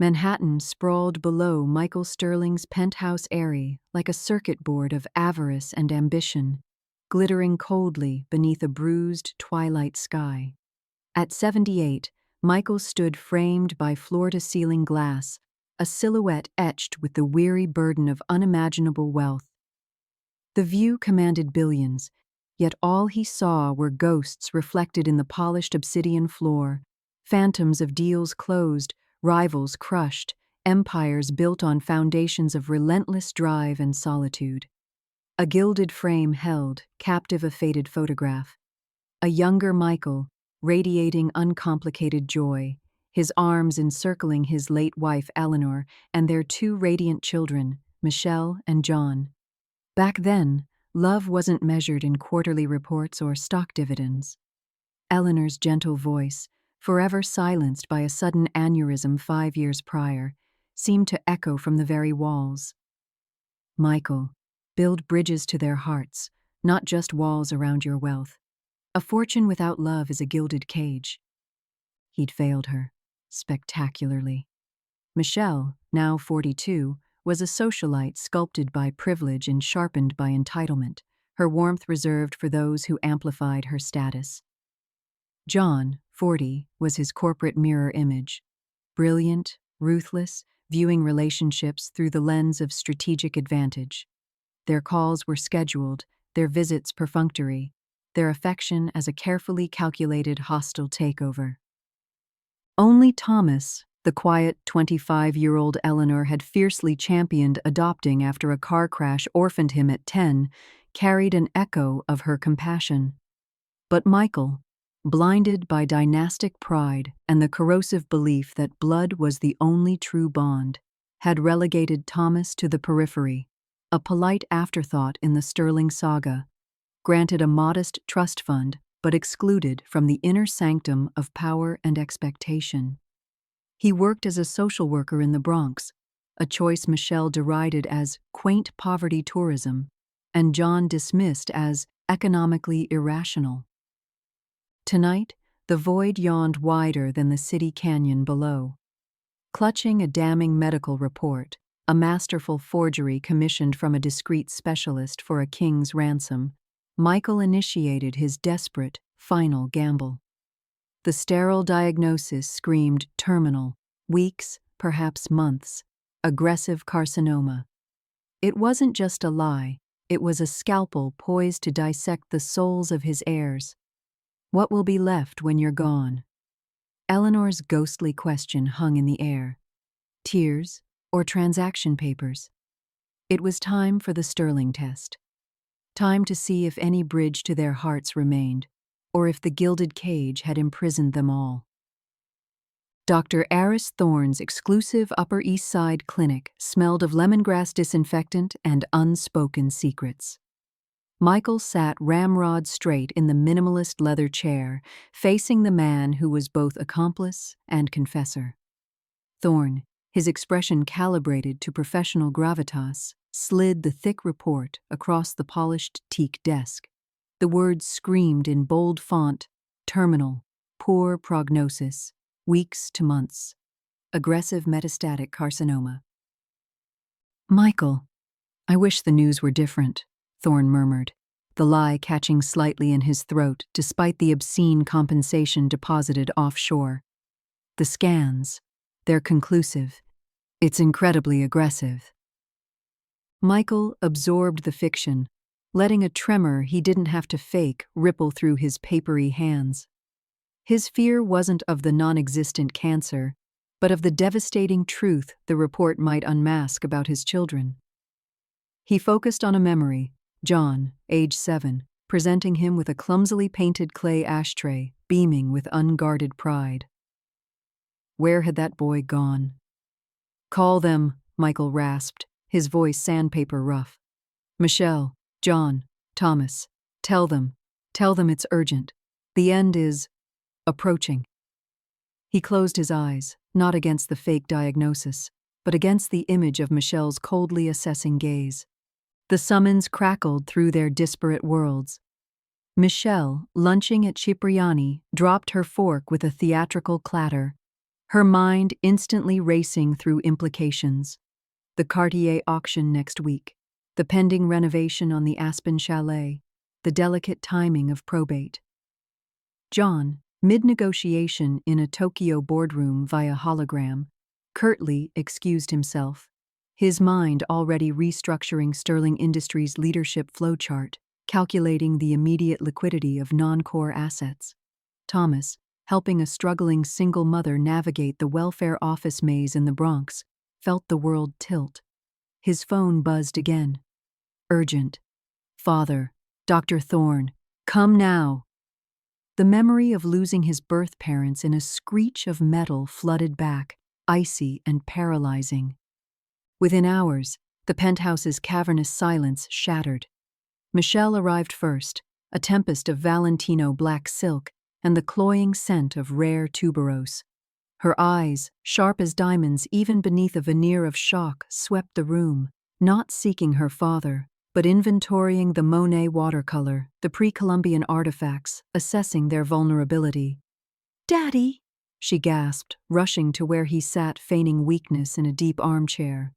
Manhattan sprawled below Michael Sterling's penthouse eyrie like a circuit board of avarice and ambition, glittering coldly beneath a bruised twilight sky. At 78, Michael stood framed by floor-to-ceiling glass, a silhouette etched with the weary burden of unimaginable wealth. The view commanded billions, yet all he saw were ghosts reflected in the polished obsidian floor, phantoms of deals closed, rivals crushed, empires built on foundations of relentless drive and solitude. A gilded frame held, captive a faded photograph. A younger Michael, radiating uncomplicated joy, his arms encircling his late wife Eleanor and their two radiant children, Michelle and John. Back then, love wasn't measured in quarterly reports or stock dividends. Eleanor's gentle voice, forever silenced by a sudden aneurysm 5 years prior, seemed to echo from the very walls. Michael, build bridges to their hearts, not just walls around your wealth. A fortune without love is a gilded cage. He'd failed her, spectacularly. Michelle, now 42, was a socialite sculpted by privilege and sharpened by entitlement, her warmth reserved for those who amplified her status. John, 40, was his corporate mirror image. Brilliant, ruthless, viewing relationships through the lens of strategic advantage. Their calls were scheduled, their visits perfunctory, their affection as a carefully calculated hostile takeover. Only Thomas, the quiet 25-year-old Eleanor had fiercely championed adopting after a car crash orphaned him at 10, carried an echo of her compassion. But Michael, blinded by dynastic pride and the corrosive belief that blood was the only true bond, had relegated Thomas to the periphery, a polite afterthought in the Sterling saga, granted a modest trust fund but excluded from the inner sanctum of power and expectation. He worked as a social worker in the Bronx, a choice Michelle derided as quaint poverty tourism, and John dismissed as economically irrational. Tonight, the void yawned wider than the city canyon below. Clutching a damning medical report, a masterful forgery commissioned from a discreet specialist for a king's ransom, Michael initiated his desperate, final gamble. The sterile diagnosis screamed terminal, weeks, perhaps months, aggressive carcinoma. It wasn't just a lie, it was a scalpel poised to dissect the souls of his heirs. What will be left when you're gone? Eleanor's ghostly question hung in the air. Tears or transaction papers? It was time for the Sterling test. Time to see if any bridge to their hearts remained, or if the gilded cage had imprisoned them all. Dr. Aris Thorne's exclusive Upper East Side clinic smelled of lemongrass disinfectant and unspoken secrets. Michael sat ramrod straight in the minimalist leather chair, facing the man who was both accomplice and confessor. Thorne, his expression calibrated to professional gravitas, slid the thick report across the polished teak desk. The words screamed in bold font, terminal, poor prognosis, weeks to months, aggressive metastatic carcinoma. Michael, I wish the news were different, Thorne murmured, the lie catching slightly in his throat despite the obscene compensation deposited offshore. The scans, they're conclusive. It's incredibly aggressive. Michael absorbed the fiction, letting a tremor he didn't have to fake ripple through his papery hands. His fear wasn't of the non-existent cancer, but of the devastating truth the report might unmask about his children. He focused on a memory, John, age 7, presenting him with a clumsily painted clay ashtray, beaming with unguarded pride. Where had that boy gone? Call them, Michael rasped, his voice sandpaper rough. Michelle, John, Thomas, tell them it's urgent. The end is approaching. He closed his eyes, not against the fake diagnosis, but against the image of Michelle's coldly assessing gaze. The summons crackled through their disparate worlds. Michelle, lunching at Cipriani, dropped her fork with a theatrical clatter. her mind instantly racing through implications. The Cartier auction next week, the pending renovation on the Aspen Chalet, the delicate timing of probate. John, mid-negotiation in a Tokyo boardroom via hologram, curtly excused himself, his mind already restructuring Sterling Industries' leadership flowchart, calculating the immediate liquidity of non-core assets. Thomas, helping a struggling single mother navigate the welfare office maze in the Bronx, felt the world tilt. His phone buzzed again. Urgent. Father, Dr. Thorne, come now. The memory of losing his birth parents in a screech of metal flooded back, icy and paralyzing. Within hours, the penthouse's cavernous silence shattered. Michelle arrived first, a tempest of Valentino black silk and the cloying scent of rare tuberose. Her eyes, sharp as diamonds even beneath a veneer of shock, swept the room, not seeking her father, but inventorying the Monet watercolor, the pre-Columbian artifacts, assessing their vulnerability. "Daddy!" she gasped, rushing to where he sat feigning weakness in a deep armchair.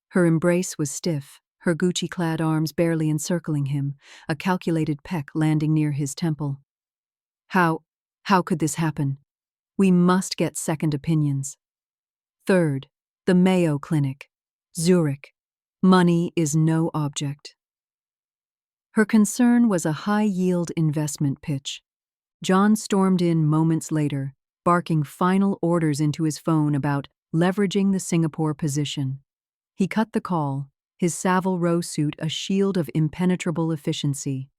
Her embrace was stiff, her Gucci-clad arms barely encircling him, a calculated peck landing near his temple. How could this happen? We must get second opinions. Third, the Mayo Clinic, Zurich. Money is no object. Her concern was a high-yield investment pitch. John stormed in moments later, barking final orders into his phone about leveraging the Singapore position. He cut the call, his Savile Row suit a shield of impenetrable efficiency.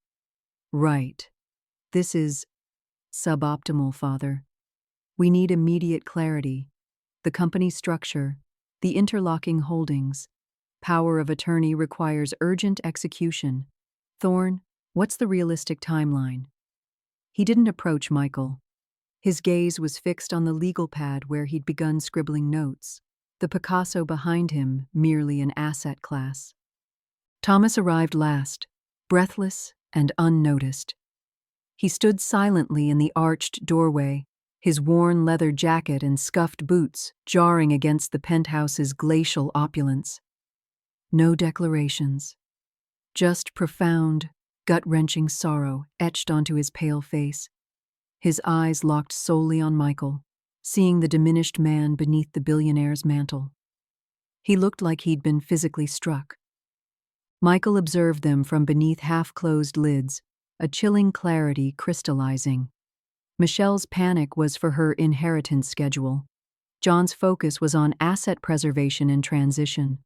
Right. This is suboptimal, Father. We need immediate clarity. The company structure, the interlocking holdings. Power of attorney requires urgent execution. Thorne, what's the realistic timeline? He didn't approach Michael. His gaze was fixed on the legal pad where he'd begun scribbling notes, the Picasso behind him merely an asset class. Thomas arrived last, breathless and unnoticed. He stood silently in the arched doorway, his worn leather jacket and scuffed boots jarring against the penthouse's glacial opulence. No declarations. Just profound, gut-wrenching sorrow etched onto his pale face. His eyes locked solely on Michael, seeing the diminished man beneath the billionaire's mantle. He looked like he'd been physically struck. Michael observed them from beneath half-closed lids, a chilling clarity crystallizing. Michelle's panic was for her inheritance schedule. John's focus was on asset preservation and transition.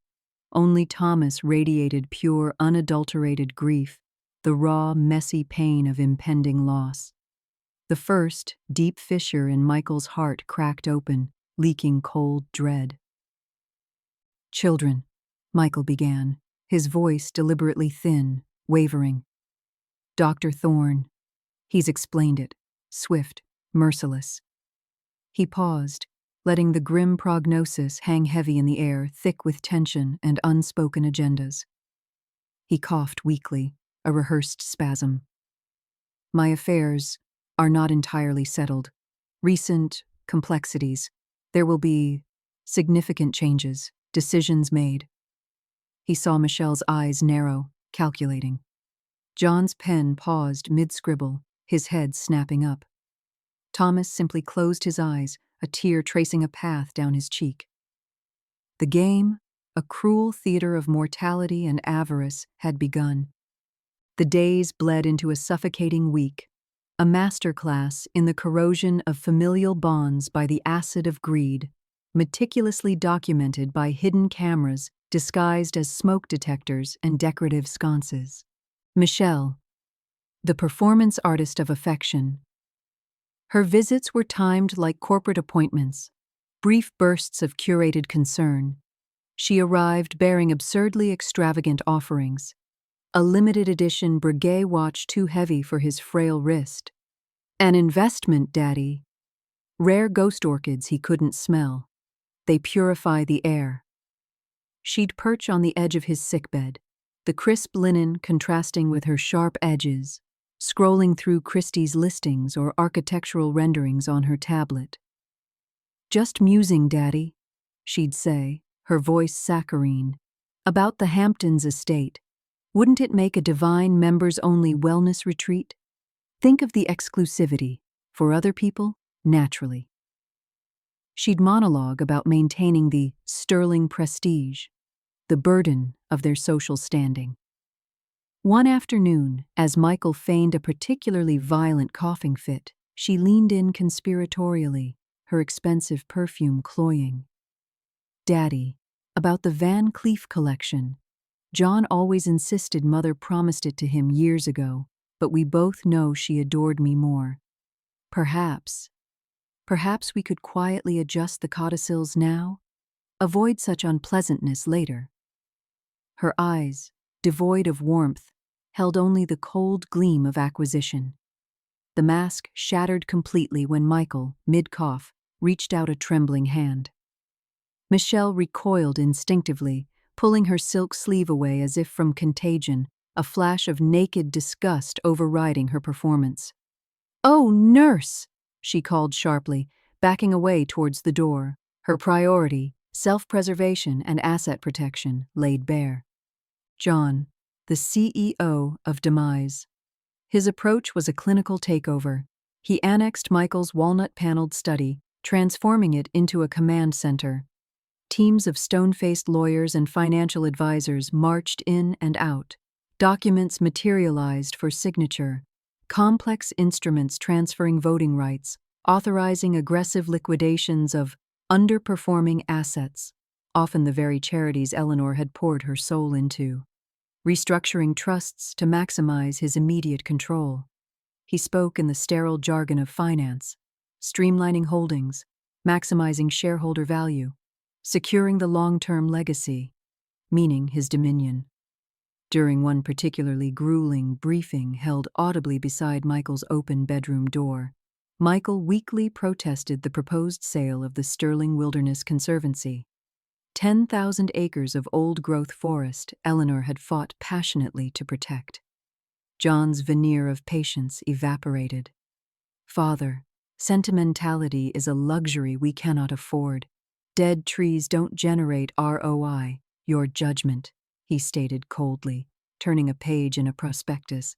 Only Thomas radiated pure, unadulterated grief, the raw, messy pain of impending loss. The first, deep fissure in Michael's heart cracked open, leaking cold dread. "Children," Michael began, his voice deliberately thin, wavering. "Dr. Thorne. He's explained it, swift, merciless." He paused, letting the grim prognosis hang heavy in the air, thick with tension and unspoken agendas. He coughed weakly, a rehearsed spasm. "My affairs are not entirely settled. Recent complexities. There will be significant changes, decisions made." He saw Michelle's eyes narrow, calculating. John's pen paused mid-scribble, his head snapping up. Thomas simply closed his eyes, a tear tracing a path down his cheek. The game, a cruel theater of mortality and avarice, had begun. The days bled into a suffocating week, a masterclass in the corrosion of familial bonds by the acid of greed, meticulously documented by hidden cameras disguised as smoke detectors and decorative sconces. Michelle, the performance artist of affection. Her visits were timed like corporate appointments, brief bursts of curated concern. She arrived bearing absurdly extravagant offerings, a limited edition Breguet watch too heavy for his frail wrist, an investment, Daddy, rare ghost orchids he couldn't smell. They purify the air. She'd perch on the edge of his sickbed, the crisp linen contrasting with her sharp edges, scrolling through Christie's listings or architectural renderings on her tablet. "Just musing, Daddy," she'd say, her voice saccharine. "About the Hamptons estate. Wouldn't it make a divine members-only wellness retreat? Think of the exclusivity. For other people, naturally." She'd monologue about maintaining the sterling prestige, the burden of their social standing. One afternoon, as Michael feigned a particularly violent coughing fit, she leaned in conspiratorially, her expensive perfume cloying. "Daddy, about the Van Cleef collection. John always insisted Mother promised it to him years ago, but we both know she adored me more. Perhaps we could quietly adjust the codicils now? Avoid such unpleasantness later." Her eyes, devoid of warmth, held only the cold gleam of acquisition. The mask shattered completely when Michael, mid-cough, reached out a trembling hand. Michelle recoiled instinctively, pulling her silk sleeve away as if from contagion, a flash of naked disgust overriding her performance. "Oh, nurse!" she called sharply, backing away towards the door, her priority, self-preservation and asset protection, laid bare. John, the CEO of Demise. His approach was a clinical takeover. He annexed Michael's walnut-paneled study, transforming it into a command center. Teams of stone-faced lawyers and financial advisors marched in and out. Documents materialized for signature. Complex instruments transferring voting rights, authorizing aggressive liquidations of underperforming assets, often the very charities Eleanor had poured her soul into. Restructuring trusts to maximize his immediate control. He spoke in the sterile jargon of finance, streamlining holdings, maximizing shareholder value, securing the long-term legacy, meaning his dominion. During one particularly grueling briefing held audibly beside Michael's open bedroom door, Michael weakly protested the proposed sale of the Sterling Wilderness Conservancy. 10,000 acres of old-growth forest Eleanor had fought passionately to protect. John's veneer of patience evaporated. "Father, sentimentality is a luxury we cannot afford. Dead trees don't generate ROI, your judgment," he stated coldly, turning a page in a prospectus,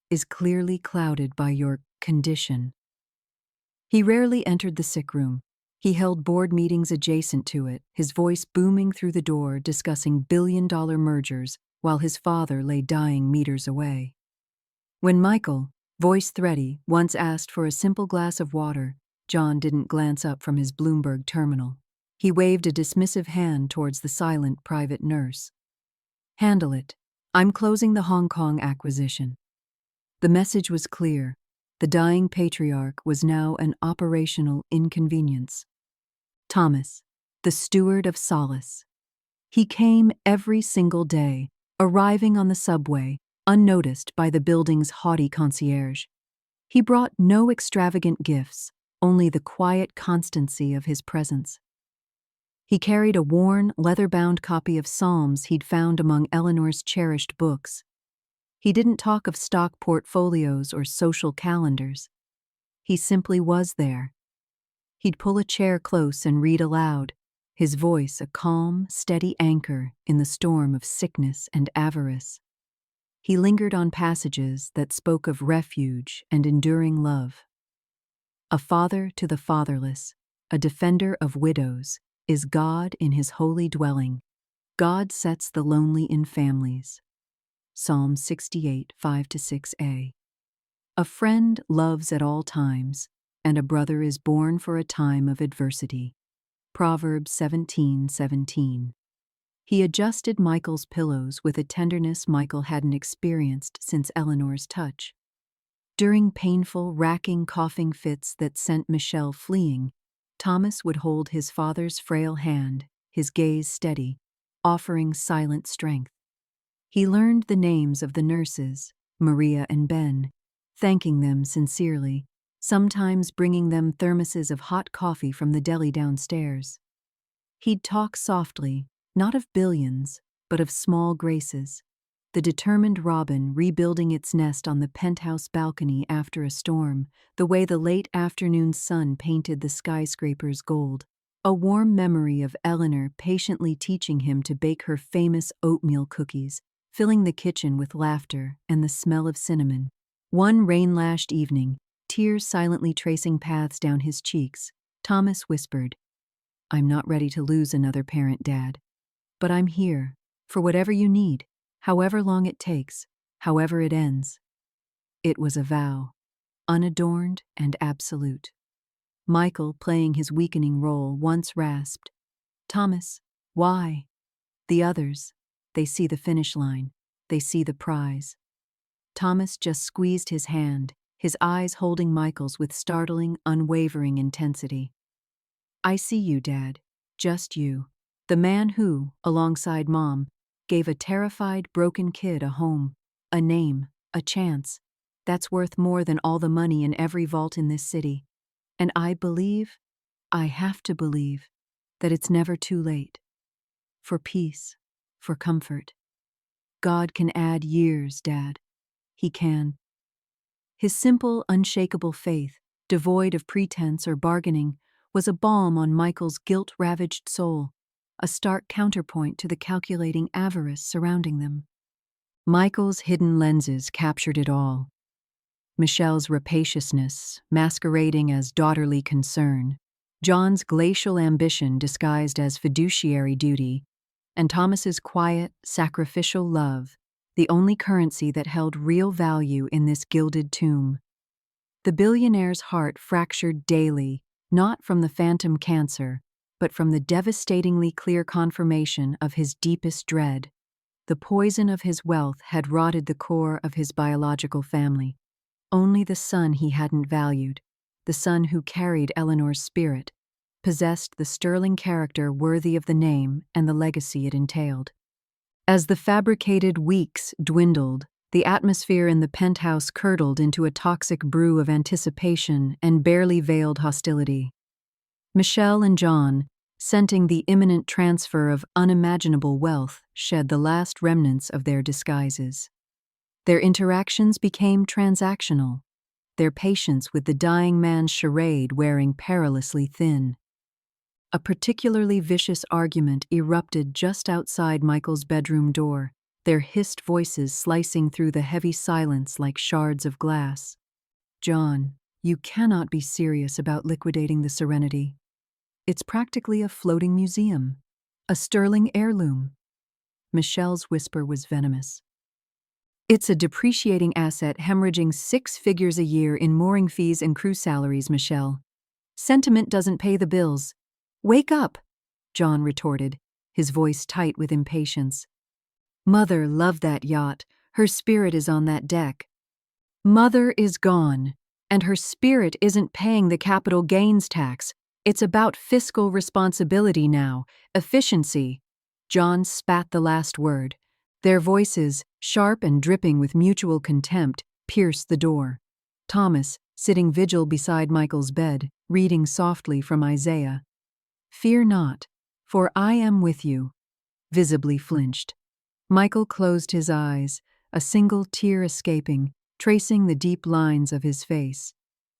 "is clearly clouded by your condition." He rarely entered the sick room. He held board meetings adjacent to it, his voice booming through the door discussing billion-dollar mergers while his father lay dying meters away. When Michael, voice thready, once asked for a simple glass of water, John didn't glance up from his Bloomberg terminal. He waved a dismissive hand towards the silent private nurse. "Handle it. I'm closing the Hong Kong acquisition." The message was clear. The dying patriarch was now an operational inconvenience. Thomas, the steward of solace. He came every single day, arriving on the subway, unnoticed by the building's haughty concierge. He brought no extravagant gifts, only the quiet constancy of his presence. He carried a worn, leather-bound copy of Psalms he'd found among Eleanor's cherished books. He didn't talk of stock portfolios or social calendars. He simply was there. He'd pull a chair close and read aloud, his voice a calm, steady anchor in the storm of sickness and avarice. He lingered on passages that spoke of refuge and enduring love. "A father to the fatherless, a defender of widows, is God in his holy dwelling. God sets the lonely in families." Psalm 68, 5-6a. "A friend loves at all times, and a brother is born for a time of adversity." Proverbs 17:17. He adjusted Michael's pillows with a tenderness Michael hadn't experienced since Eleanor's touch. During painful, racking coughing fits that sent Michelle fleeing, Thomas would hold his father's frail hand, his gaze steady, offering silent strength. He learned the names of the nurses, Maria and Ben, thanking them sincerely, sometimes bringing them thermoses of hot coffee from the deli downstairs. He'd talk softly, not of billions, but of small graces. The determined robin rebuilding its nest on the penthouse balcony after a storm, the way the late afternoon sun painted the skyscrapers gold. A warm memory of Eleanor patiently teaching him to bake her famous oatmeal cookies, filling the kitchen with laughter and the smell of cinnamon. One rain-lashed evening, tears silently tracing paths down his cheeks, Thomas whispered, "I'm not ready to lose another parent, Dad. But I'm here, for whatever you need, however long it takes, however it ends." It was a vow, unadorned and absolute. Michael, playing his weakening role, once rasped, "Thomas, why?" The others, they see the finish line, they see the prize. Thomas just squeezed his hand, his eyes holding Michael's with startling, unwavering intensity. "I see you, Dad, just you. The man who, alongside Mom, gave a terrified, broken kid a home, a name, a chance. That's worth more than all the money in every vault in this city. And I have to believe, that it's never too late. For peace, for comfort. God can add years, Dad. He can." His simple, unshakable faith, devoid of pretense or bargaining, was a balm on Michael's guilt-ravaged soul, a stark counterpoint to the calculating avarice surrounding them. Michael's hidden lenses captured it all. Michelle's rapaciousness, masquerading as daughterly concern, John's glacial ambition disguised as fiduciary duty, and Thomas's quiet, sacrificial love, the only currency that held real value in this gilded tomb. The billionaire's heart fractured daily, not from the phantom cancer, but from the devastatingly clear confirmation of his deepest dread. The poison of his wealth had rotted the core of his biological family. Only the son he hadn't valued, the son who carried Eleanor's spirit, possessed the sterling character worthy of the name and the legacy it entailed. As the fabricated weeks dwindled, the atmosphere in the penthouse curdled into a toxic brew of anticipation and barely veiled hostility. Michelle and John, scenting the imminent transfer of unimaginable wealth, shed the last remnants of their disguises. Their interactions became transactional, their patience with the dying man's charade wearing perilously thin. A particularly vicious argument erupted just outside Michael's bedroom door, their hissed voices slicing through the heavy silence like shards of glass. "John, you cannot be serious about liquidating the Serenity. It's practically a floating museum, a sterling heirloom." Michelle's whisper was venomous. "It's a depreciating asset hemorrhaging 6 figures a year in mooring fees and crew salaries, Michelle. Sentiment doesn't pay the bills. Wake up," John retorted, his voice tight with impatience. "Mother loved that yacht. Her spirit is on that deck. Mother is gone, and her spirit isn't paying the capital gains tax. It's about fiscal responsibility now, efficiency." John spat the last word. Their voices, sharp and dripping with mutual contempt, pierced the door. Thomas, sitting vigil beside Michael's bed, reading softly from Isaiah, "Fear not, for I am with you," visibly flinched. Michael closed his eyes, a single tear escaping, tracing the deep lines of his face.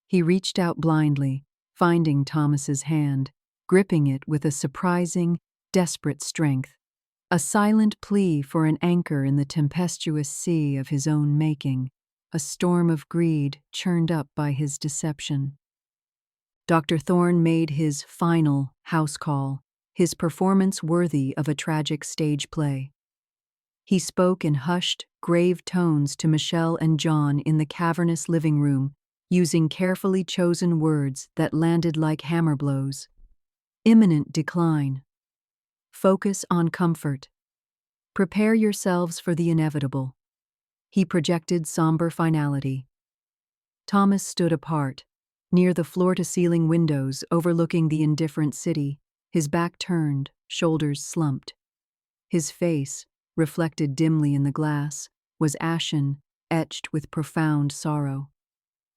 He reached out blindly, finding Thomas's hand, gripping it with a surprising, desperate strength. A silent plea for an anchor in the tempestuous sea of his own making, a storm of greed churned up by his deception. Dr. Thorne made his final house call, his performance worthy of a tragic stage play. He spoke in hushed, grave tones to Michelle and John in the cavernous living room, using carefully chosen words that landed like hammer blows. Imminent decline. Focus on comfort. Prepare yourselves for the inevitable. He projected somber finality. Thomas stood apart, near the floor-to-ceiling windows overlooking the indifferent city, his back turned, shoulders slumped. His face, reflected dimly in the glass, was ashen, etched with profound sorrow.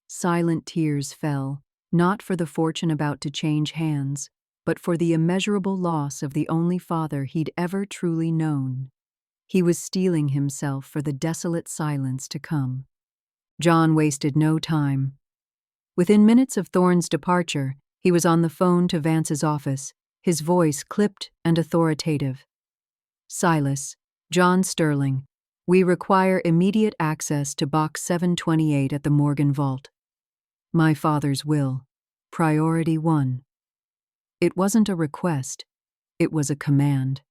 Silent tears fell, not for the fortune about to change hands, but for the immeasurable loss of the only father he'd ever truly known. He was steeling himself for the desolate silence to come. John wasted no time. Within minutes of Thorne's departure, he was on the phone to Vance's office, his voice clipped and authoritative. Silas, John Sterling, we require immediate access to Box 728 at the Morgan Vault. My father's will. Priority 1. It wasn't a request, it was a command.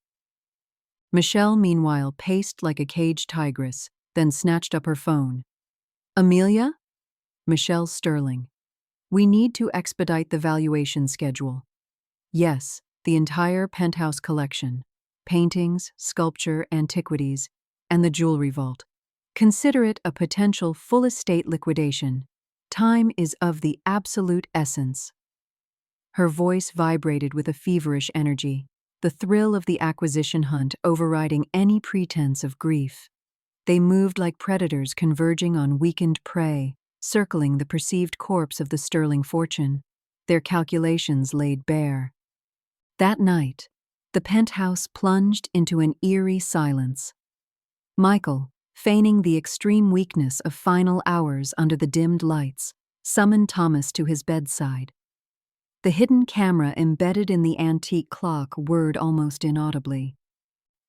Michelle, meanwhile, paced like a caged tigress, then snatched up her phone. Amelia? Michelle Sterling. We need to expedite the valuation schedule. Yes, the entire penthouse collection. Paintings, sculpture, antiquities, and the jewelry vault. Consider it a potential full estate liquidation. Time is of the absolute essence. Her voice vibrated with a feverish energy, the thrill of the acquisition hunt overriding any pretense of grief. They moved like predators converging on weakened prey, circling the perceived corpse of the Sterling fortune, their calculations laid bare. That night, the penthouse plunged into an eerie silence. Michael, feigning the extreme weakness of final hours under the dimmed lights, summoned Thomas to his bedside. The hidden camera embedded in the antique clock whirred almost inaudibly.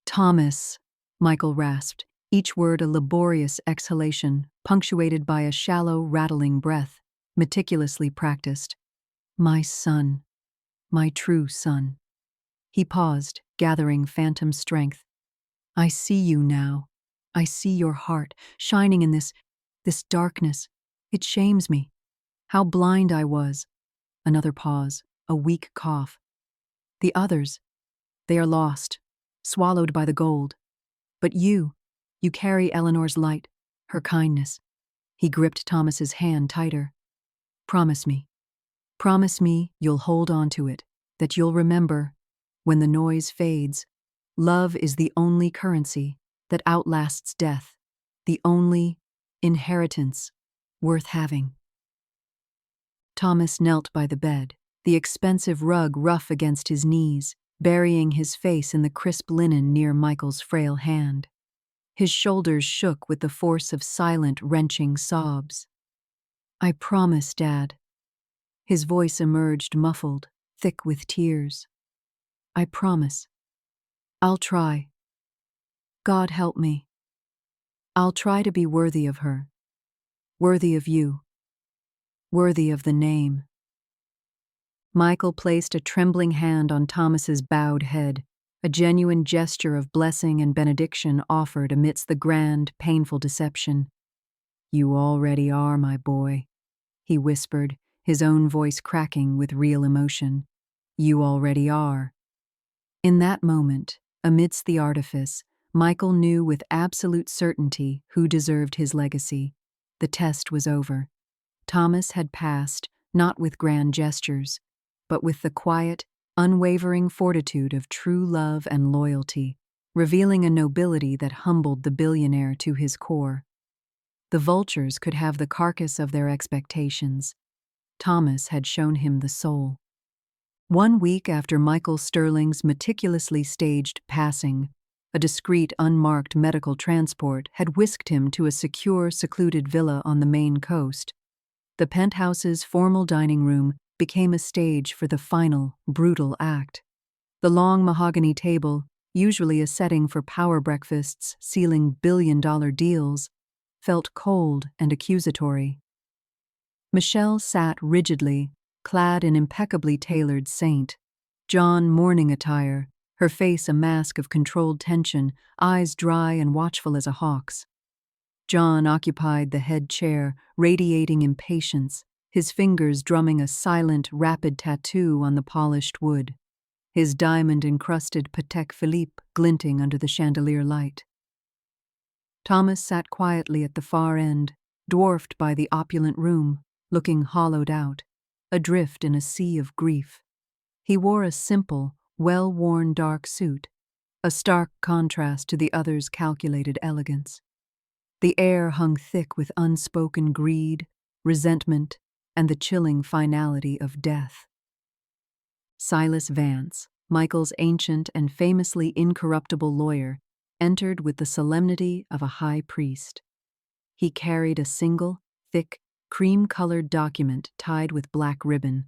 Thomas, Michael rasped, each word a laborious exhalation, punctuated by a shallow, rattling breath, meticulously practiced. My son, my true son. He paused, gathering phantom strength. I see you now. I see your heart, shining in this darkness. It shames me. How blind I was. Another pause, a weak cough. The others, they are lost, swallowed by the gold. But you carry Eleanor's light, her kindness. He gripped Thomas's hand tighter. Promise me you'll hold on to it, that you'll remember, when the noise fades, love is the only currency that outlasts death, the only inheritance worth having. Thomas knelt by the bed, the expensive rug rough against his knees, burying his face in the crisp linen near Michael's frail hand. His shoulders shook with the force of silent, wrenching sobs. I promise, Dad. His voice emerged muffled, thick with tears. I promise. I'll try. God help me. I'll try to be worthy of her. Worthy of you. Worthy of the name. Michael placed a trembling hand on Thomas's bowed head, a genuine gesture of blessing and benediction offered amidst the grand, painful deception. You already are, my boy, he whispered, his own voice cracking with real emotion. You already are. In that moment, amidst the artifice, Michael knew with absolute certainty who deserved his legacy. The test was over. Thomas had passed, not with grand gestures, but with the quiet, unwavering fortitude of true love and loyalty, revealing a nobility that humbled the billionaire to his core. The vultures could have the carcass of their expectations. Thomas had shown him the soul. 1 week after Michael Sterling's meticulously staged passing, a discreet, unmarked medical transport had whisked him to a secure, secluded villa on the Maine coast. The penthouse's formal dining room became a stage for the final, brutal act. The long mahogany table, usually a setting for power breakfasts sealing billion-dollar deals, felt cold and accusatory. Michelle sat rigidly, clad in impeccably tailored saint, John mourning attire, her face a mask of controlled tension, eyes dry and watchful as a hawk's. John occupied the head chair, radiating impatience, his fingers drumming a silent, rapid tattoo on the polished wood, his diamond-encrusted Patek Philippe glinting under the chandelier light. Thomas sat quietly at the far end, dwarfed by the opulent room, looking hollowed out, adrift in a sea of grief. He wore a simple, well-worn dark suit, a stark contrast to the other's calculated elegance. The air hung thick with unspoken greed, resentment, and the chilling finality of death. Silas Vance, Michael's ancient and famously incorruptible lawyer, entered with the solemnity of a high priest. He carried a single, thick, cream-colored document tied with black ribbon,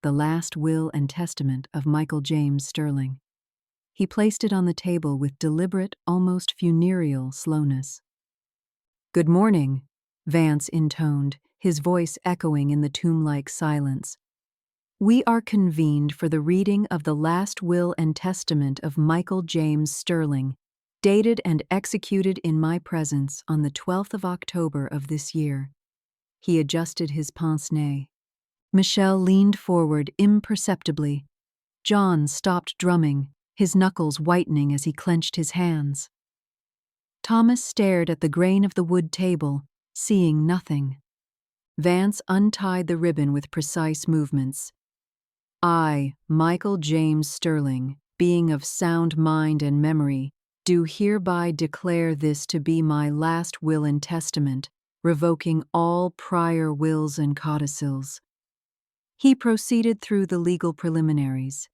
the last will and testament of Michael James Sterling. He placed it on the table with deliberate, almost funereal slowness. "Good morning," Vance intoned, his voice echoing in the tomb-like silence. "We are convened for the reading of the last will and testament of Michael James Sterling, dated and executed in my presence on the 12th of October of this year." He adjusted his pince-nez. Michelle leaned forward imperceptibly. John stopped drumming, his knuckles whitening as he clenched his hands. Thomas stared at the grain of the wood table, seeing nothing. Vance untied the ribbon with precise movements. "I, Michael James Sterling, being of sound mind and memory, do hereby declare this to be my last will and testament, revoking all prior wills and codicils." He proceeded through the legal preliminaries.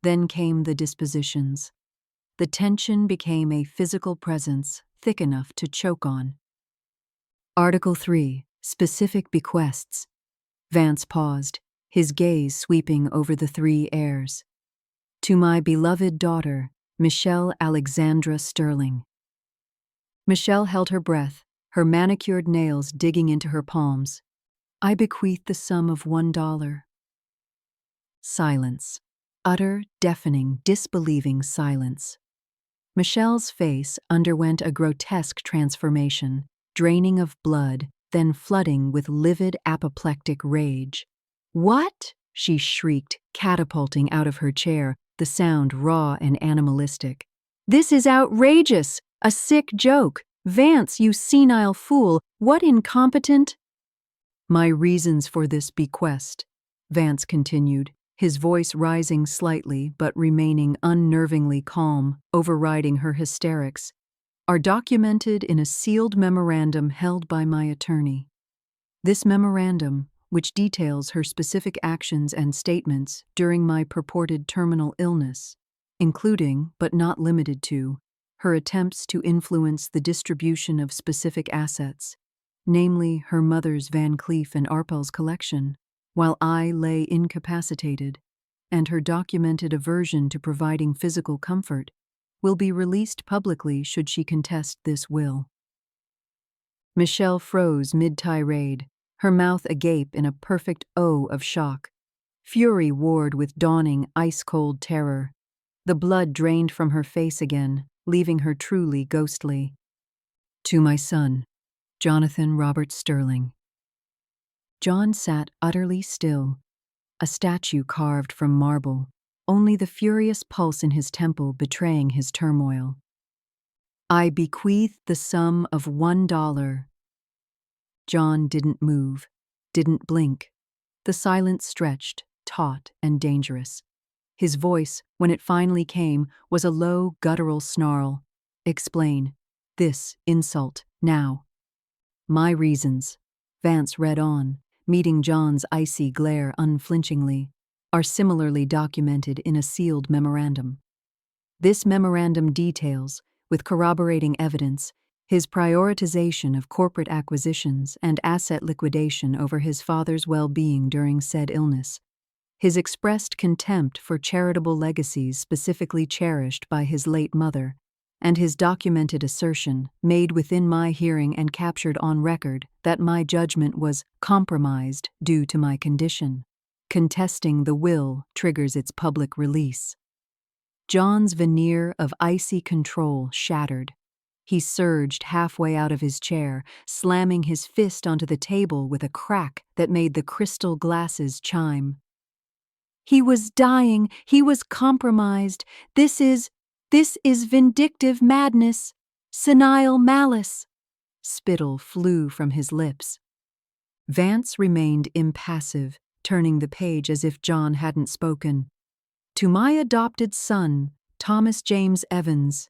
Then came the dispositions. The tension became a physical presence thick enough to choke on. Article 3, Specific Bequests. Vance paused, his gaze sweeping over the three heirs. "To my beloved daughter, Michelle Alexandra Sterling." Michelle held her breath, her manicured nails digging into her palms. "I bequeath the sum of $1. Silence. Utter, deafening, disbelieving silence. Michelle's face underwent a grotesque transformation, draining of blood, then flooding with livid apoplectic rage. "What?" she shrieked, catapulting out of her chair, the sound raw and animalistic. "This is outrageous! A sick joke! Vance, you senile fool! What incompetent—" "My reasons for this bequest," Vance continued, his voice rising slightly but remaining unnervingly calm, overriding her hysterics, "are documented in a sealed memorandum held by my attorney. This memorandum, which details her specific actions and statements during my purported terminal illness, including, but not limited to, her attempts to influence the distribution of specific assets, namely her mother's Van Cleef and Arpels collection, while I lay incapacitated, and her documented aversion to providing physical comfort, will be released publicly should she contest this will." Michelle froze mid-tirade, her mouth agape in a perfect O of shock. Fury warred with dawning ice-cold terror. The blood drained from her face again, leaving her truly ghostly. "To my son, Jonathan Robert Sterling." John sat utterly still, a statue carved from marble, only the furious pulse in his temple betraying his turmoil. "I bequeath the sum of $1. John didn't move, didn't blink. The silence stretched, taut and dangerous. His voice, when it finally came, was a low, guttural snarl. "Explain. This insult, now." "My reasons," Vance read on, meeting John's icy glare unflinchingly, "are similarly documented in a sealed memorandum. This memorandum details, with corroborating evidence, his prioritization of corporate acquisitions and asset liquidation over his father's well-being during said illness, his expressed contempt for charitable legacies specifically cherished by his late mother, and his documented assertion, made within my hearing and captured on record, that my judgment was compromised due to my condition. Contesting the will triggers its public release." John's veneer of icy control shattered. He surged halfway out of his chair, slamming his fist onto the table with a crack that made the crystal glasses chime. "He was dying. He was compromised. This is vindictive madness. Senile malice." Spittle flew from his lips. Vance remained impassive, turning the page as if John hadn't spoken. "To my adopted son, Thomas James Evans."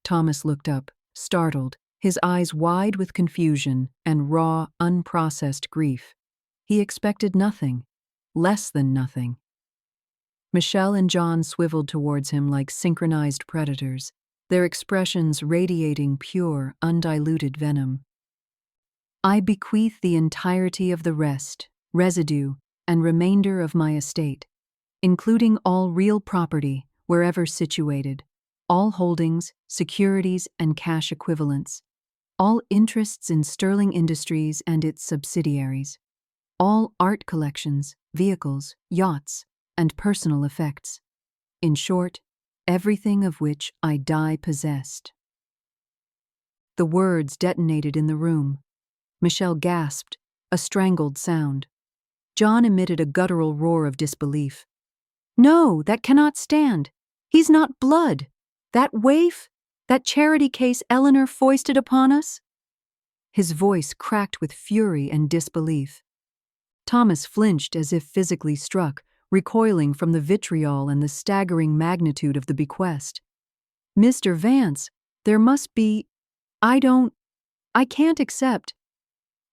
Thomas looked up, startled, his eyes wide with confusion and raw, unprocessed grief. He expected nothing, less than nothing. Michelle and John swiveled towards him like synchronized predators, their expressions radiating pure, undiluted venom. "I bequeath the entirety of the rest, residue, and remainder of my estate, including all real property, wherever situated, all holdings, securities, and cash equivalents, all interests in Sterling Industries and its subsidiaries, all art collections, vehicles, yachts, and personal effects. In short, everything of which I die possessed. The words detonated in the room. Michelle gasped, a strangled sound. John emitted a guttural roar of disbelief. "No, that cannot stand. He's not blood. That waif? That charity case Eleanor foisted upon us?" His voice cracked with fury and disbelief. Thomas flinched as if physically struck, recoiling from the vitriol and the staggering magnitude of the bequest. "Mr. Vance, there must be— I can't accept."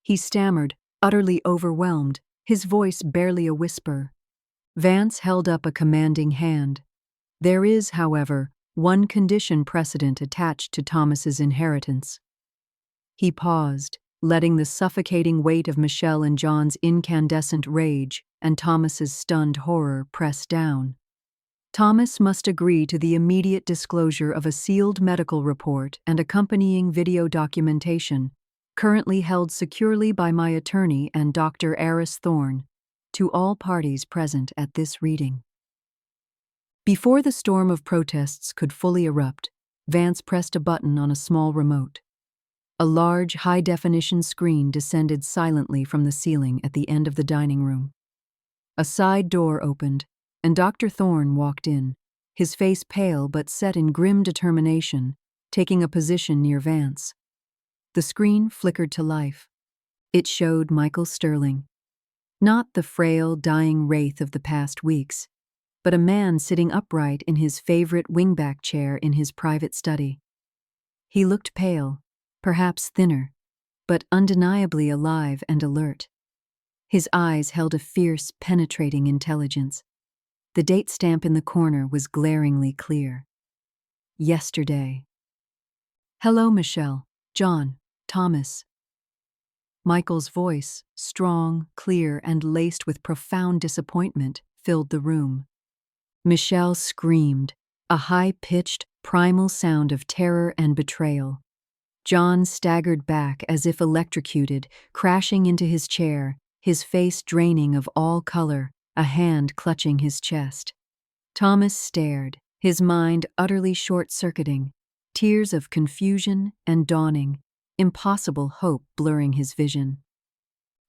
He stammered, utterly overwhelmed, his voice barely a whisper. Vance held up a commanding hand. "There is, however, one condition precedent attached to Thomas's inheritance." He paused, letting the suffocating weight of Michelle and John's incandescent rage and Thomas's stunned horror press down. Thomas must agree to the immediate disclosure of a sealed medical report and accompanying video documentation, currently held securely by my attorney and Dr. Eris Thorne, to all parties present at this reading. Before the storm of protests could fully erupt, Vance pressed a button on a small remote. A large, high-definition screen descended silently from the ceiling at the end of the dining room. A side door opened, and Dr. Thorne walked in, his face pale but set in grim determination, taking a position near Vance. The screen flickered to life. It showed Michael Sterling. Not the frail, dying wraith of the past weeks, but a man sitting upright in his favorite wingback chair in his private study. He looked pale, perhaps thinner, but undeniably alive and alert. His eyes held a fierce, penetrating intelligence. The date stamp in the corner was glaringly clear. Yesterday. "Hello, Michelle, John, Thomas." Michael's voice, strong, clear, and laced with profound disappointment, filled the room. Michelle screamed, a high-pitched, primal sound of terror and betrayal. John staggered back as if electrocuted, crashing into his chair, his face draining of all color, a hand clutching his chest. Thomas stared, his mind utterly short-circuiting, tears of confusion and dawning, impossible hope blurring his vision.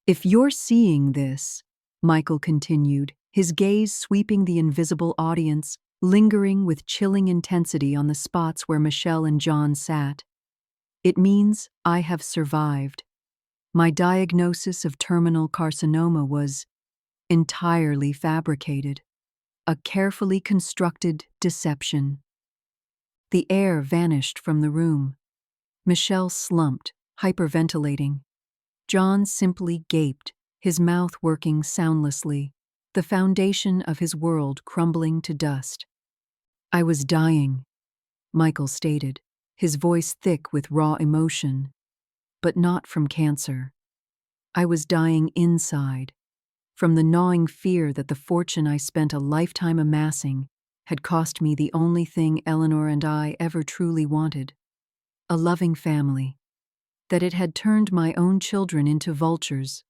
"If you're seeing this," Michael continued, his gaze sweeping the invisible audience, lingering with chilling intensity on the spots where Michelle and John sat, "it means I have survived. My diagnosis of terminal carcinoma was entirely fabricated, a carefully constructed deception." The air vanished from the room. Michelle slumped, hyperventilating. John simply gaped, his mouth working soundlessly, the foundation of his world crumbling to dust. "I was dying," Michael stated, his voice thick with raw emotion, "but not from cancer. I was dying inside, from the gnawing fear that the fortune I spent a lifetime amassing had cost me the only thing Eleanor and I ever truly wanted, a loving family, that it had turned my own children into vultures,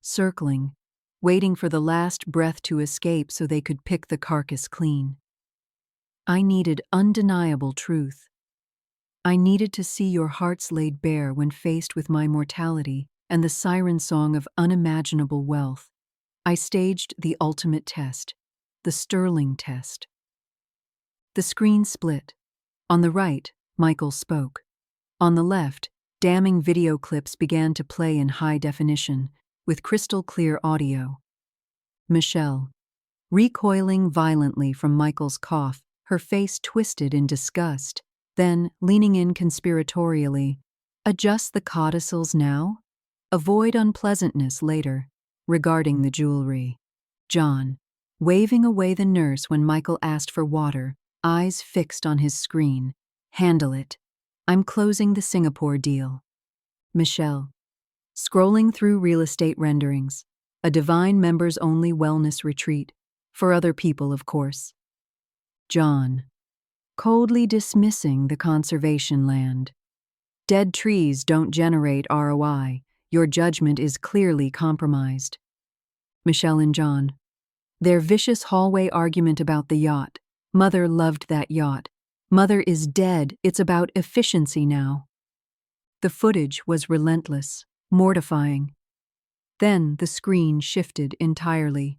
circling, waiting for the last breath to escape so they could pick the carcass clean. I needed undeniable truth. I needed to see your hearts laid bare when faced with my mortality and the siren song of unimaginable wealth. I staged the ultimate test, the Sterling test." The screen split. On the right, Michael spoke. On the left, damning video clips began to play in high definition, with crystal-clear audio. Michelle, recoiling violently from Michael's cough, her face twisted in disgust, then, leaning in conspiratorially, "Adjust the codicils now? Avoid unpleasantness later," regarding the jewelry. John, waving away the nurse when Michael asked for water, eyes fixed on his screen. "Handle it. I'm closing the Singapore deal." Michelle, scrolling through real estate renderings, A divine members-only wellness retreat. For other people, of course. John. Coldly dismissing the conservation land. Dead trees don't generate ROI. Your judgment is clearly compromised. Michelle and John. Their vicious hallway argument about the yacht. Mother loved that yacht. Mother is dead. It's about efficiency now. The footage was relentless, mortifying. Then the screen shifted entirely.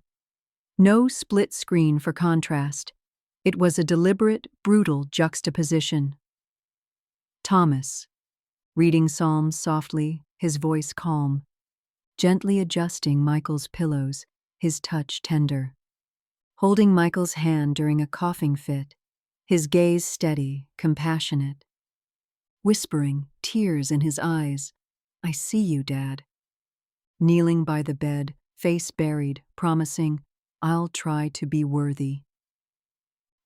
No split screen for contrast. It was a deliberate, brutal juxtaposition. Thomas, reading Psalms softly, his voice calm, gently adjusting Michael's pillows, his touch tender. Holding Michael's hand during a coughing fit, his gaze steady, compassionate. Whispering, tears in his eyes, "I see you, Dad." Kneeling by the bed, face buried, promising, "I'll try to be worthy."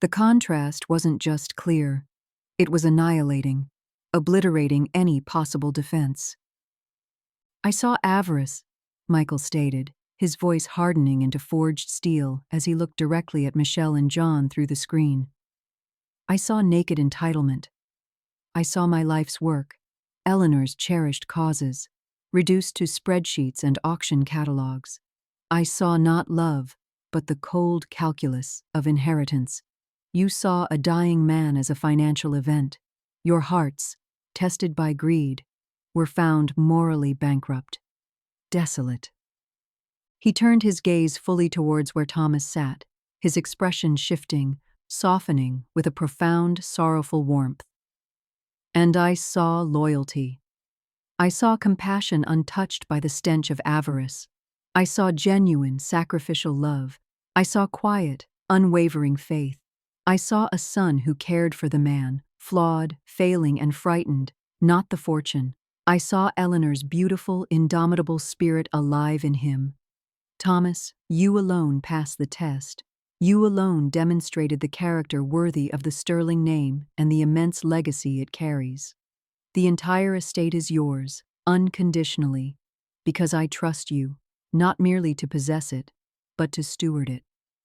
The contrast wasn't just clear, it was annihilating, obliterating any possible defense. "I saw avarice," Michael stated, his voice hardening into forged steel as he looked directly at Michelle and John through the screen. "I saw naked entitlement. I saw my life's work, Eleanor's cherished causes, reduced to spreadsheets and auction catalogs. I saw not love, but the cold calculus of inheritance. You saw a dying man as a financial event. Your hearts, tested by greed, were found morally bankrupt, desolate." He turned his gaze fully towards where Thomas sat, his expression shifting, softening with a profound, sorrowful warmth. "And I saw loyalty. I saw compassion untouched by the stench of avarice. I saw genuine, sacrificial love. I saw quiet, unwavering faith. I saw a son who cared for the man, flawed, failing, and frightened, not the fortune. I saw Eleanor's beautiful, indomitable spirit alive in him. Thomas, you alone passed the test. You alone demonstrated the character worthy of the Sterling name and the immense legacy it carries. The entire estate is yours, unconditionally, because I trust you, not merely to possess it, but to steward it.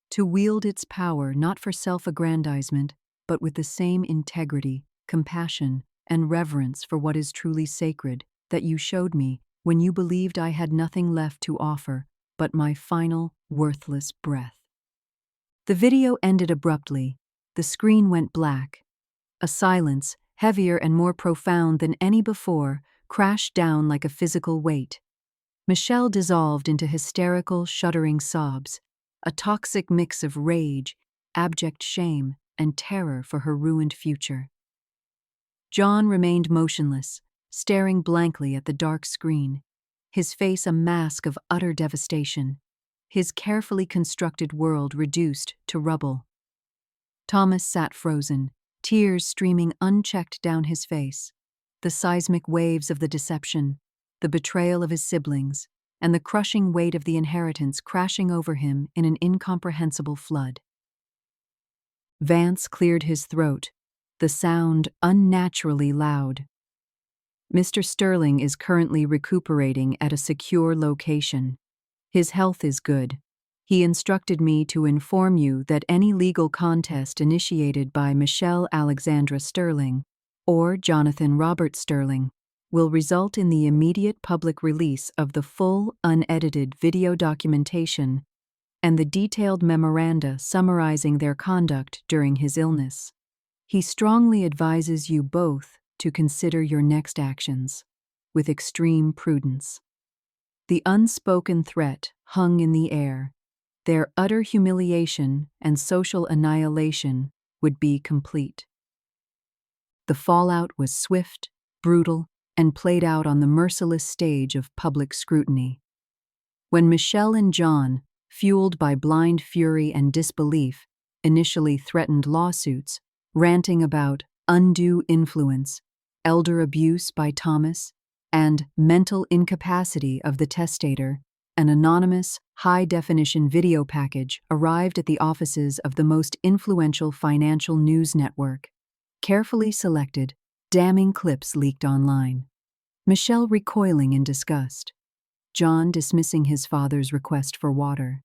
To wield its power not for self-aggrandizement, but with the same integrity, compassion, and reverence for what is truly sacred that you showed me when you believed I had nothing left to offer but my final, worthless breath." The video ended abruptly. The screen went black. A silence, heavier and more profound than any before, crashed down like a physical weight. Michelle dissolved into hysterical, shuddering sobs, a toxic mix of rage, abject shame, and terror for her ruined future. John remained motionless, staring blankly at the dark screen, his face a mask of utter devastation, his carefully constructed world reduced to rubble. Thomas sat frozen, tears streaming unchecked down his face, the seismic waves of the deception, the betrayal of his siblings, and the crushing weight of the inheritance crashing over him in an incomprehensible flood. Vance cleared his throat, the sound unnaturally loud. "Mr. Sterling is currently recuperating at a secure location. His health is good. He instructed me to inform you that any legal contest initiated by Michelle Alexandra Sterling or Jonathan Robert Sterling will result in the immediate public release of the full, unedited video documentation and the detailed memoranda summarizing their conduct during his illness. He strongly advises you both to consider your next actions with extreme prudence." The unspoken threat hung in the air. Their utter humiliation and social annihilation would be complete. The fallout was swift, brutal, and played out on the merciless stage of public scrutiny. When Michelle and John, fueled by blind fury and disbelief, initially threatened lawsuits, ranting about undue influence, elder abuse by Thomas, and mental incapacity of the testator, an anonymous, high-definition video package arrived at the offices of the most influential financial news network. Carefully selected, damning clips leaked online. Michelle recoiling in disgust. John dismissing his father's request for water.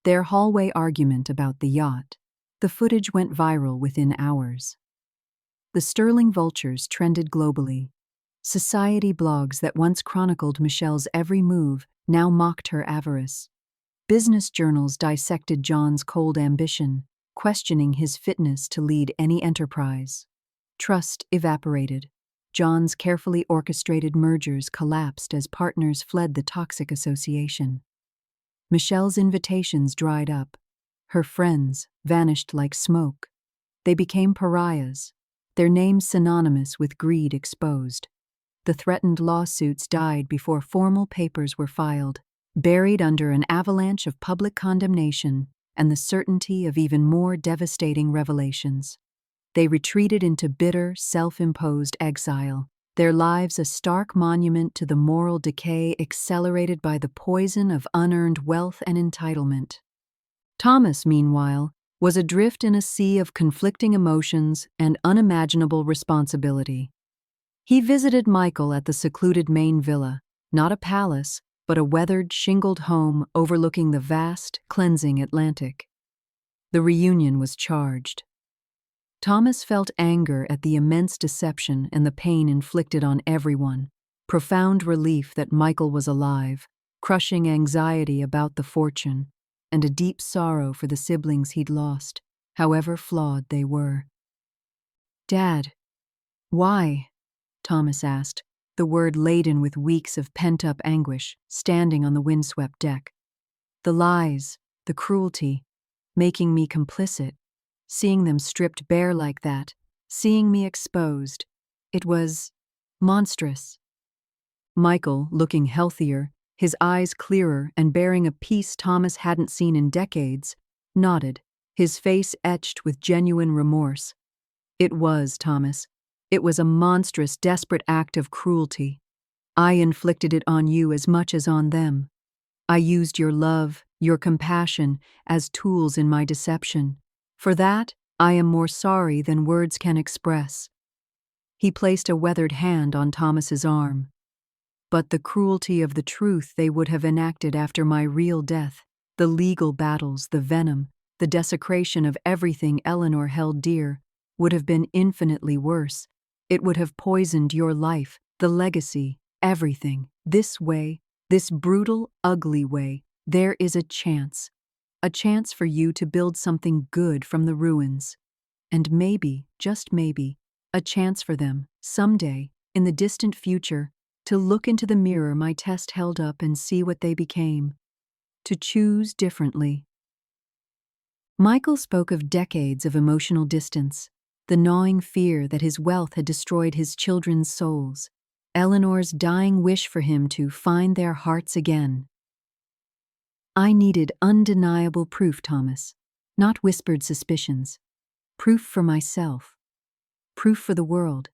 Their hallway argument about the yacht. The footage went viral within hours. The Sterling vultures trended globally. Society blogs that once chronicled Michelle's every move now mocked her avarice. Business journals dissected John's cold ambition, questioning his fitness to lead any enterprise. Trust evaporated. John's carefully orchestrated mergers collapsed as partners fled the toxic association. Michelle's invitations dried up. Her friends vanished like smoke. They became pariahs, their names synonymous with greed exposed. The threatened lawsuits died before formal papers were filed, buried under an avalanche of public condemnation and the certainty of even more devastating revelations. They retreated into bitter, self-imposed exile, their lives a stark monument to the moral decay accelerated by the poison of unearned wealth and entitlement. Thomas, meanwhile, was adrift in a sea of conflicting emotions and unimaginable responsibility. He visited Michael at the secluded Maine villa, not a palace, but a weathered, shingled home overlooking the vast, cleansing Atlantic. The reunion was charged. Thomas felt anger at the immense deception and the pain inflicted on everyone, profound relief that Michael was alive, crushing anxiety about the fortune, and a deep sorrow for the siblings he'd lost, however flawed they were. "Dad, why?" Thomas asked, the word laden with weeks of pent-up anguish, standing on the windswept deck. The lies, the cruelty, making me complicit, seeing them stripped bare like that, seeing me exposed. It was monstrous. Michael, looking healthier, his eyes clearer and bearing a peace Thomas hadn't seen in decades, nodded, his face etched with genuine remorse. "It was, Thomas. It was a monstrous, desperate act of cruelty. I inflicted it on you as much as on them. I used your love, your compassion, as tools in my deception. For that, I am more sorry than words can express." He placed a weathered hand on Thomas's arm. "But the cruelty of the truth they would have enacted after my real death, the legal battles, the venom, the desecration of everything Eleanor held dear, would have been infinitely worse. It would have poisoned your life, the legacy, everything. This way, this brutal, ugly way, there is a chance for you to build something good from the ruins. And maybe, just maybe, a chance for them, someday, in the distant future, to look into the mirror my test held up and see what they became. To choose differently." Michael spoke of decades of emotional distance, the gnawing fear that his wealth had destroyed his children's souls, Eleanor's dying wish for him to find their hearts again. "I needed undeniable proof, Thomas, not whispered suspicions. Proof for myself. Proof for the world.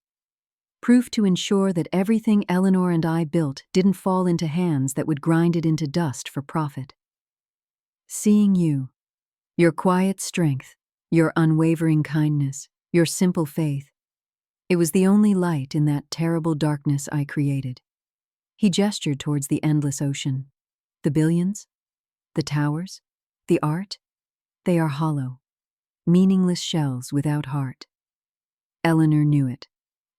Proof to ensure that everything Eleanor and I built didn't fall into hands that would grind it into dust for profit. Seeing you, your quiet strength, your unwavering kindness, your simple faith, it was the only light in that terrible darkness I created." He gestured towards the endless ocean. "The billions? The towers? The art? They are hollow, meaningless shells without heart." Eleanor knew it.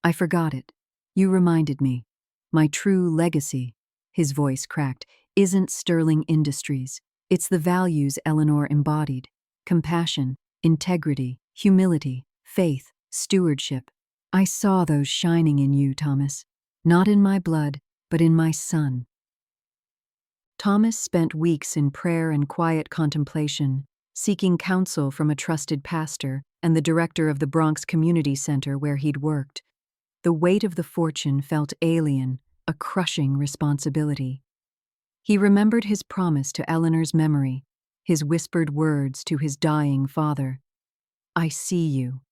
"I forgot it. You reminded me. My true legacy," his voice cracked, "isn't Sterling Industries. It's the values Eleanor embodied. Compassion, integrity, humility, faith, stewardship. I saw those shining in you, Thomas. Not in my blood, but in my son." Thomas spent weeks in prayer and quiet contemplation, seeking counsel from a trusted pastor and the director of the Bronx Community Center where he'd worked. The weight of the fortune felt alien, a crushing responsibility. He remembered his promise to Eleanor's memory, his whispered words to his dying father. "I see you."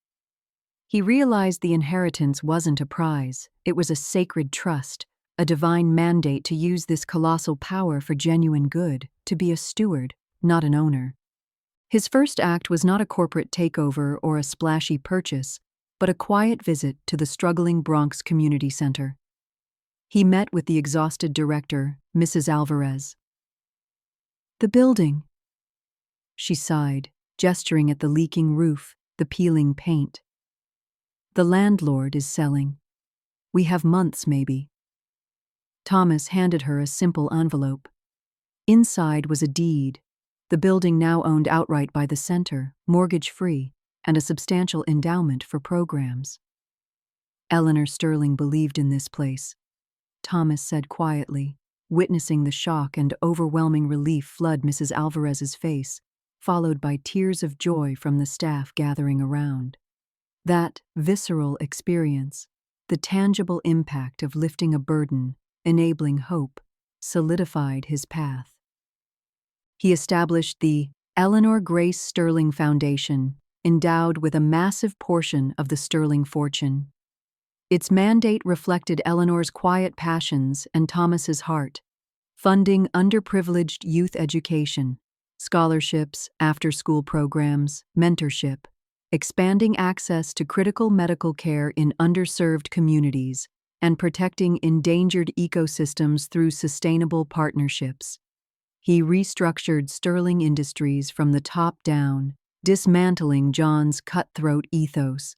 He realized the inheritance wasn't a prize, it was a sacred trust, a divine mandate to use this colossal power for genuine good, to be a steward, not an owner. His first act was not a corporate takeover or a splashy purchase, but a quiet visit to the struggling Bronx Community Center. He met with the exhausted director, Mrs. Alvarez. "The building," she sighed, gesturing at the leaking roof, the peeling paint. "The landlord is selling. We have months, maybe." Thomas handed her a simple envelope. Inside was a deed, the building now owned outright by the center, mortgage-free, and a substantial endowment for programs. "Eleanor Sterling believed in this place," Thomas said quietly, witnessing the shock and overwhelming relief flood Mrs. Alvarez's face, followed by tears of joy from the staff gathering around. That visceral experience, the tangible impact of lifting a burden, enabling hope, solidified his path. He established the Eleanor Grace Sterling Foundation, endowed with a massive portion of the Sterling fortune. Its mandate reflected Eleanor's quiet passions and Thomas's heart, funding underprivileged youth education, scholarships, after-school programs, mentorship, expanding access to critical medical care in underserved communities, and protecting endangered ecosystems through sustainable partnerships. He restructured Sterling Industries from the top down, dismantling John's cutthroat ethos.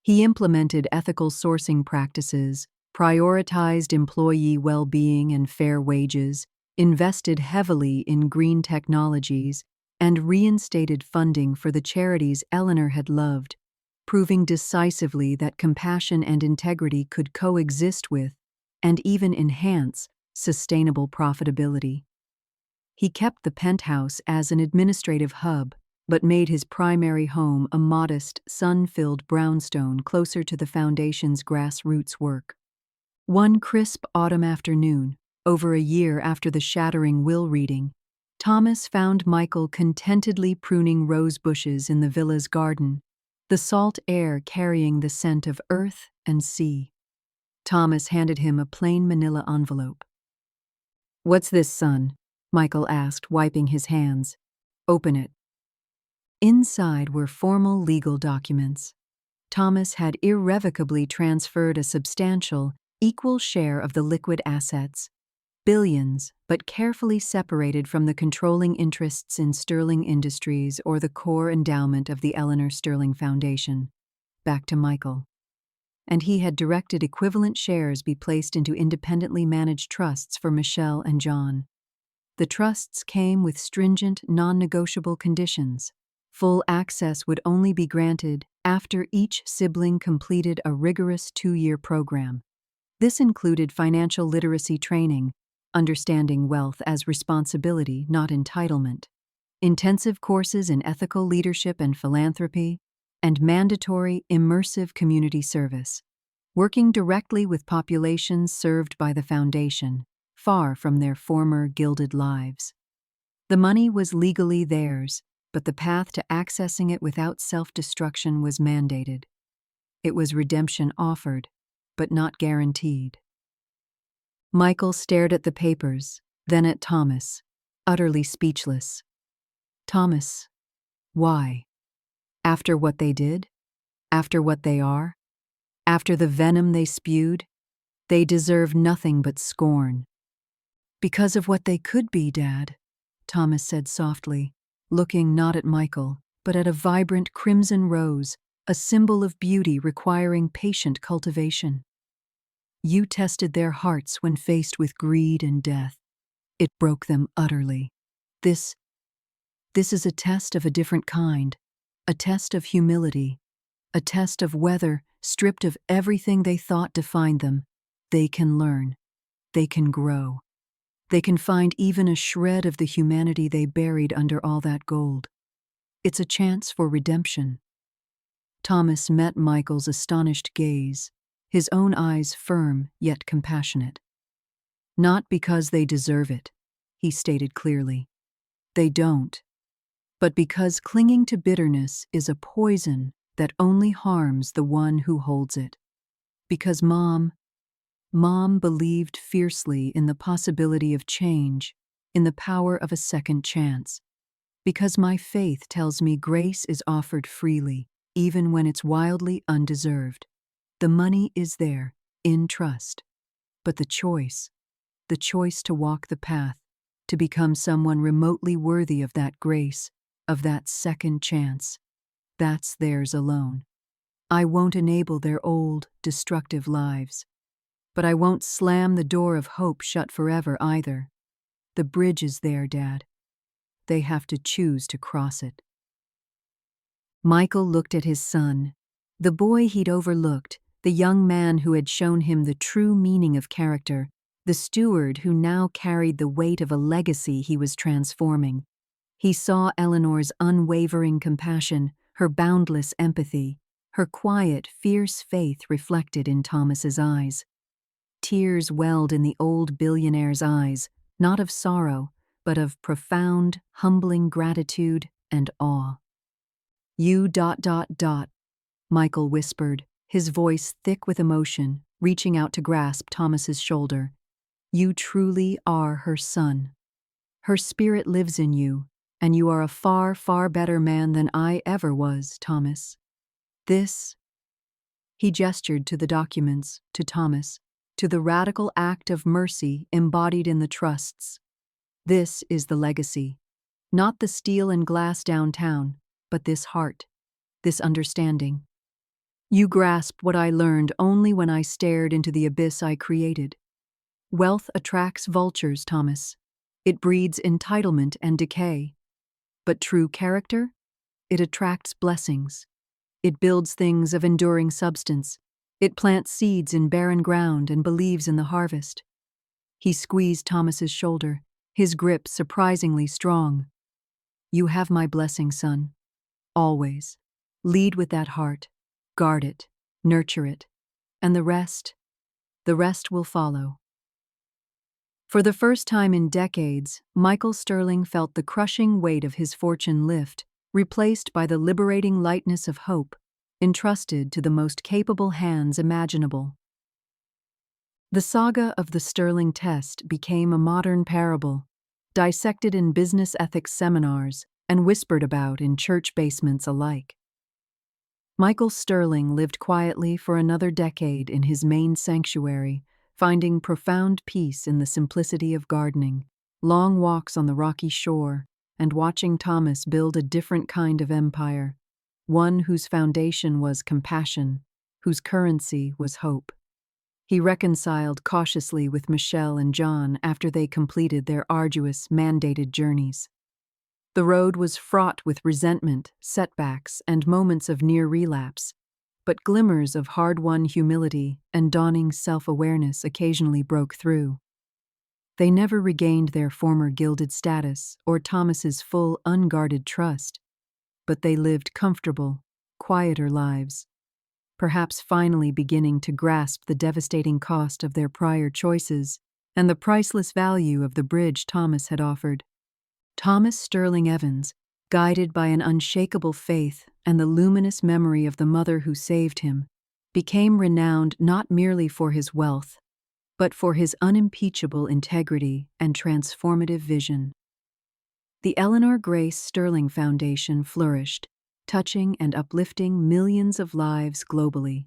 He implemented ethical sourcing practices, prioritized employee well-being and fair wages, invested heavily in green technologies, and reinstated funding for the charities Eleanor had loved, proving decisively that compassion and integrity could coexist with, and even enhance, sustainable profitability. He kept the penthouse as an administrative hub, but made his primary home a modest, sun-filled brownstone closer to the foundation's grassroots work. One crisp autumn afternoon, over a year after the shattering will reading, Thomas found Michael contentedly pruning rose bushes in the villa's garden, the salt air carrying the scent of earth and sea. Thomas handed him a plain manila envelope. "What's this, son?" Michael asked, wiping his hands. "Open it." Inside were formal legal documents. Thomas had irrevocably transferred a substantial, equal share of the liquid assets, billions, but carefully separated from the controlling interests in Sterling Industries or the core endowment of the Eleanor Sterling Foundation, back to Michael. And he had directed equivalent shares be placed into independently managed trusts for Michelle and John. The trusts came with stringent, non-negotiable conditions. Full access would only be granted after each sibling completed a rigorous 2-year program. This included financial literacy training, understanding wealth as responsibility, not entitlement, intensive courses in ethical leadership and philanthropy, and mandatory, immersive community service, working directly with populations served by the foundation, far from their former gilded lives. The money was legally theirs, but the path to accessing it without self-destruction was mandated. It was redemption offered, but not guaranteed. Michael stared at the papers, then at Thomas, utterly speechless. "Thomas, why? After what they did? After what they are? After the venom they spewed? They deserve nothing but scorn." "Because of what they could be, Dad," Thomas said softly, looking not at Michael, but at a vibrant crimson rose, a symbol of beauty requiring patient cultivation. "You tested their hearts when faced with greed and death. It broke them utterly. This is a test of a different kind, a test of humility, a test of whether, stripped of everything they thought defined them, they can learn, they can grow. They can find even a shred of the humanity they buried under all that gold. It's a chance for redemption." Thomas met Michael's astonished gaze, his own eyes firm yet compassionate. "Not because they deserve it," he stated clearly. "They don't. But because clinging to bitterness is a poison that only harms the one who holds it. Because Mom believed fiercely in the possibility of change, in the power of a second chance. Because my faith tells me grace is offered freely, even when it's wildly undeserved. The money is there, in trust. but the choice to walk the path, to become someone remotely worthy of that grace, of that second chance. That's theirs alone. I won't enable their old, destructive lives. But I won't slam the door of hope shut forever either. The bridge is there, Dad. They have to choose to cross it. Michael looked at his son, the boy he'd overlooked, the young man who had shown him the true meaning of character, the steward who now carried the weight of a legacy he was transforming. He saw Eleanor's unwavering compassion, her boundless empathy, her quiet, fierce faith reflected in Thomas's eyes. Tears welled in the old billionaire's eyes, not of sorrow, but of profound, humbling gratitude and awe. You ... Michael whispered, his voice thick with emotion, reaching out to grasp Thomas's shoulder. You truly are her son. Her spirit lives in you, and you are a far, far better man than I ever was, Thomas. This, he gestured to the documents, to Thomas, to the radical act of mercy embodied in the trusts. This is the legacy. Not the steel and glass downtown, but this heart, this understanding. You grasp what I learned only when I stared into the abyss I created. Wealth attracts vultures, Thomas. It breeds entitlement and decay. But true character? It attracts blessings. It builds things of enduring substance. It plants seeds in barren ground and believes in the harvest. He squeezed Thomas's shoulder, his grip surprisingly strong. You have my blessing, son. Always. Lead with that heart. Guard it. Nurture it. And the rest will follow. For the first time in decades, Michael Sterling felt the crushing weight of his fortune lift, replaced by the liberating lightness of hope, entrusted to the most capable hands imaginable. The saga of the Sterling test became a modern parable, dissected in business ethics seminars and whispered about in church basements alike. Michael Sterling lived quietly for another decade in his Maine sanctuary, finding profound peace in the simplicity of gardening, long walks on the rocky shore, and watching Thomas build a different kind of empire, one whose foundation was compassion, whose currency was hope. He reconciled cautiously with Michelle and John after they completed their arduous, mandated journeys. The road was fraught with resentment, setbacks, and moments of near relapse, but glimmers of hard-won humility and dawning self-awareness occasionally broke through. They never regained their former gilded status or Thomas's full, unguarded trust, but they lived comfortable, quieter lives, perhaps finally beginning to grasp the devastating cost of their prior choices and the priceless value of the bridge Thomas had offered. Thomas Sterling Evans, guided by an unshakable faith and the luminous memory of the mother who saved him, became renowned not merely for his wealth, but for his unimpeachable integrity and transformative vision. The Eleanor Grace Sterling Foundation flourished, touching and uplifting millions of lives globally.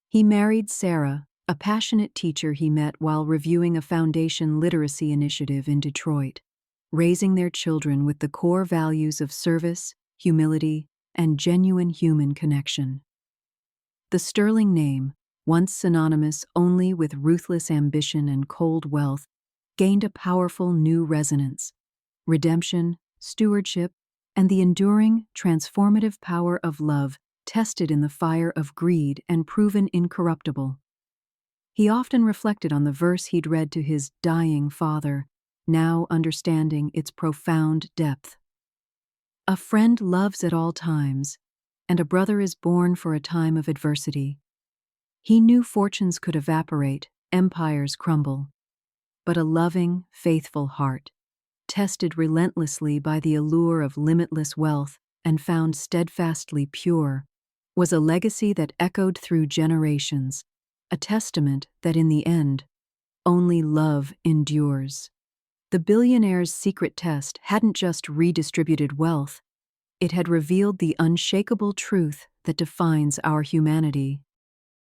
He married Sarah, a passionate teacher he met while reviewing a foundation literacy initiative in Detroit, raising their children with the core values of service, humility, and genuine human connection. The Sterling name, once synonymous only with ruthless ambition and cold wealth, gained a powerful new resonance. Redemption, stewardship, and the enduring, transformative power of love tested in the fire of greed and proven incorruptible. He often reflected on the verse he'd read to his dying father, now understanding its profound depth. A friend loves at all times, and a brother is born for a time of adversity. He knew fortunes could evaporate, empires crumble, but a loving, faithful heart, tested relentlessly by the allure of limitless wealth and found steadfastly pure, was a legacy that echoed through generations, a testament that in the end, only love endures. The billionaire's secret test hadn't just redistributed wealth, it had revealed the unshakable truth that defines our humanity.